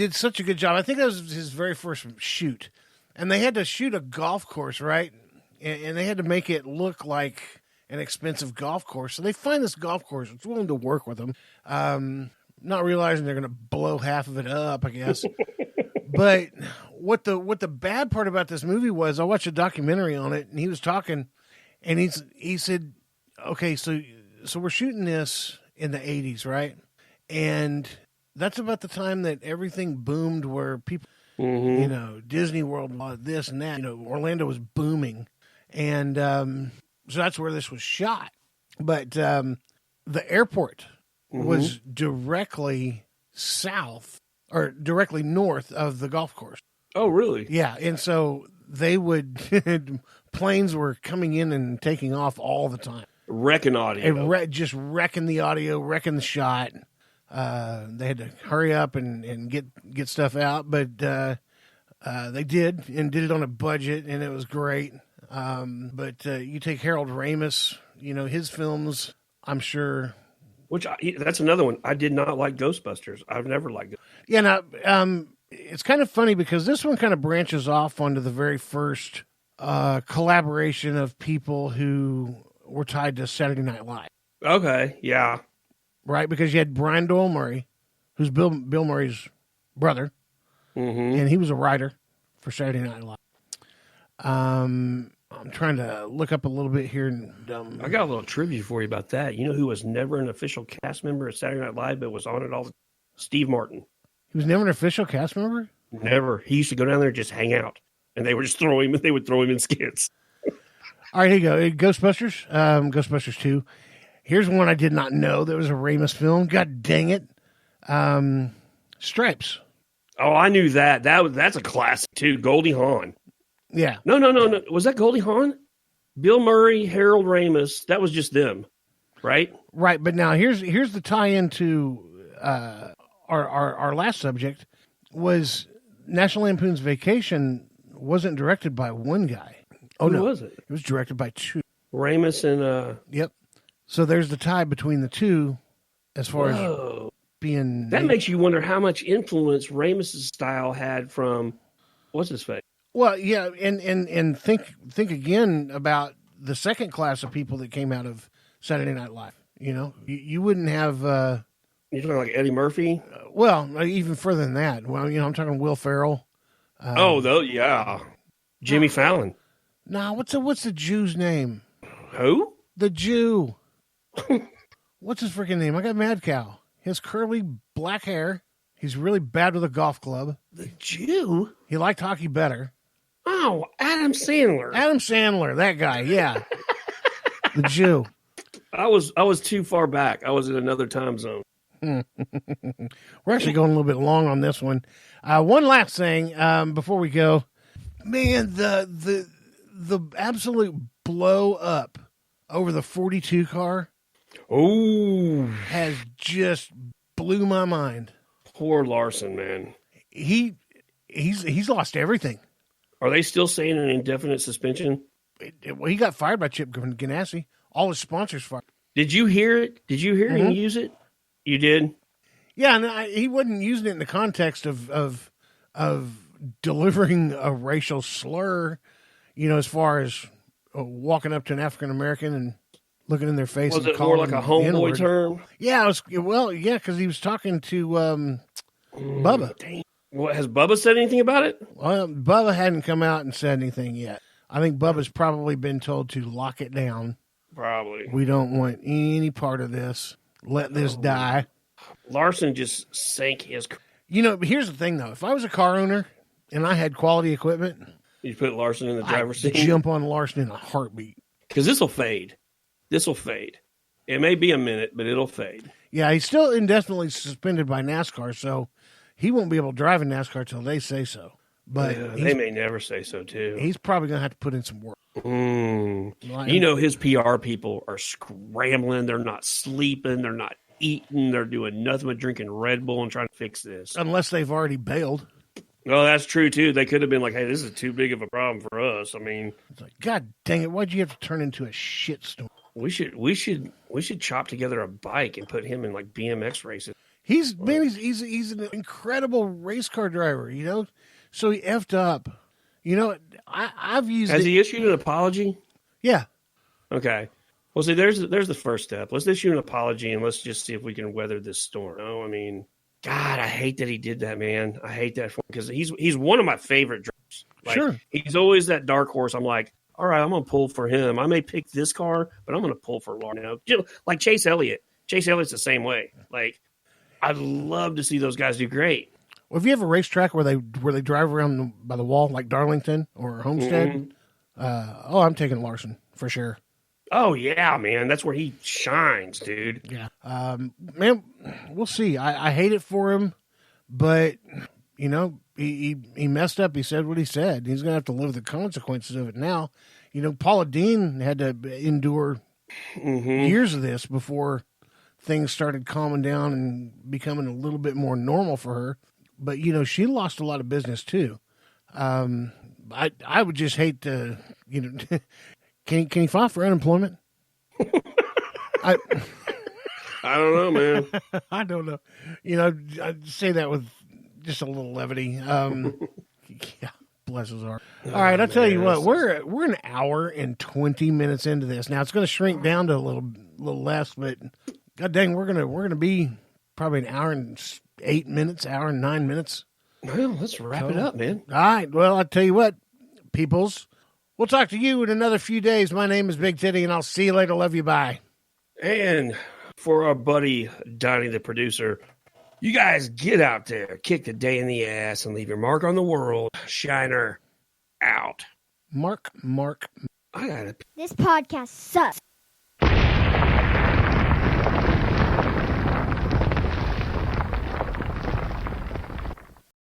did such a good job. I think that was his very first shoot. And they had to shoot a golf course, right? And they had to make it look like an expensive golf course. So they find this golf course that's willing to work with them, not realizing they're going to blow half of it up, I guess. But what the bad part about this movie was, I watched a documentary on it, and he was talking, and he said, okay, so we're shooting this in the 80s, right? And that's about the time that everything boomed, where people, Disney World, this and that, Orlando was booming. And so that's where this was shot. But the airport was directly south or directly north of the golf course. Oh, really? Yeah. And so they would, planes were coming in and taking off all the time. Wrecking audio. Just wrecking the audio, wrecking the shot. They had to hurry up and get stuff out, but they did, and did it on a budget, and it was great. But you take Harold Ramis, his films, I'm sure. That's another one. I did not like Ghostbusters. I've never liked it. Yeah, now, it's kind of funny because this one kind of branches off onto the very first collaboration of people who were tied to Saturday Night Live. Okay, yeah. Right, because you had Brian Doyle Murray, who's Bill Murray's brother, and he was a writer for Saturday Night Live. I'm trying to look up a little bit here. And, I got a little trivia for you about that. You know who was never an official cast member of Saturday Night Live, but was on it all the time? Steve Martin. He was never an official cast member? Never. He used to go down there and just hang out, and they would throw him in skits. All right, here you go. Ghostbusters, Ghostbusters 2. Here's one I did not know that was a Ramis film. God dang it. Stripes. Oh, I knew that. That's a classic, too. Goldie Hawn. Yeah. No. Was that Goldie Hawn? Bill Murray, Harold Ramis. That was just them, right? Right, but now here's the tie-in to our last subject was National Lampoon's Vacation wasn't directed by one guy. Oh, Who no. was it? It was directed by two. Ramis and... Yep. So there's the tie between the two as far as being... That makes you wonder how much influence Ramis' style had from... What's his face? Well, yeah, and think again about the second class of people that came out of Saturday Night Live. You wouldn't have... You're talking like Eddie Murphy? Well, even further than that. Well, I'm talking Will Ferrell. Yeah. Jimmy Fallon. Nah, what's the Jew's name? Who? The Jew. What's his freaking name? I got Mad Cow. He has curly black hair. He's really bad with a golf club. The Jew? He liked hockey better. Oh, Adam Sandler. Adam Sandler, that guy, yeah. The Jew. I was too far back. I was in another time zone. We're actually going a little bit long on this one. One last thing before we go. Man, the absolute blow up over the 42 car has just blew my mind. Poor Larson, man. He's lost everything. Are they still saying an indefinite suspension? Well, he got fired by Chip Ganassi. All his sponsors fired. Did you hear it? Did you hear him use it? You did? Yeah, and he wasn't using it in the context of delivering a racial slur, as far as walking up to an African American and looking in their face. Was and it more like a homeboy term? Yeah, because he was talking to Bubba. Dang. What, has Bubba said anything about it? Well, Bubba hadn't come out and said anything yet. I think Bubba's probably been told to lock it down. Probably. We don't want any part of this. Let this die. Larson just sank his... Here's the thing, though. If I was a car owner and I had quality equipment... You put Larson in the driver's seat? I'd jump on Larson in a heartbeat. Because this will fade. It may be a minute, but it'll fade. Yeah, he's still indefinitely suspended by NASCAR, so he won't be able to drive in NASCAR till they say so. But they may never say so, too. He's probably going to have to put in some work. His PR people are scrambling. They're not sleeping. They're not eating. They're doing nothing but drinking Red Bull and trying to fix this. Unless they've already bailed. Well, that's true, too. They could have been like, hey, this is too big of a problem for us. I mean... It's like, God dang it, why'd you have to turn into a shitstorm? We should chop together a bike and put him in, like, BMX races. He's an incredible race car driver, you know. So he effed up. You know, I've used. Has he issued an apology? Yeah. Okay. Well, see, there's the first step. Let's issue an apology and let's just see if we can weather this storm. No, I mean, God, I hate that he did that, man. I hate that because he's one of my favorite drivers. Like, sure. He's always that dark horse. I'm like, all right, I'm going to pull for him. I may pick this car, but I'm going to pull for Lauren. You know, like Chase Elliott. Chase Elliott's the same way. Like, I'd love to see those guys do great. Well, if you have a racetrack where they drive around by the wall like Darlington or Homestead, I'm taking Larson for sure. Oh yeah, man, that's where he shines, dude. Yeah, man, we'll see. I hate it for him, but you know, he messed up. He said what he said. He's gonna have to live with the consequences of it now. You know, Paula Deen had to endure years of this before things started calming down and becoming a little bit more normal for her. But you know, she lost a lot of business too. I would just hate to, you know. Can he file for unemployment? I don't know, man. I don't know. You know, I say that with just a little levity. Yeah, bless his heart. All right, I'll tell you what. We're an hour and 20 minutes into this. Now it's going to shrink down to a little less, but god dang, we're gonna be probably an hour and 8 minutes, hour and 9 minutes. Well, let's wrap it up, man. All right. Well, I'll tell you what, peoples. We'll talk to you in another few days. My name is Big Titty, and I'll see you later. Love you. Bye. And for our buddy Donnie, the producer, you guys get out there, kick the day in the ass, and leave your mark on the world. Shiner out. Mark. I got it. This podcast sucks.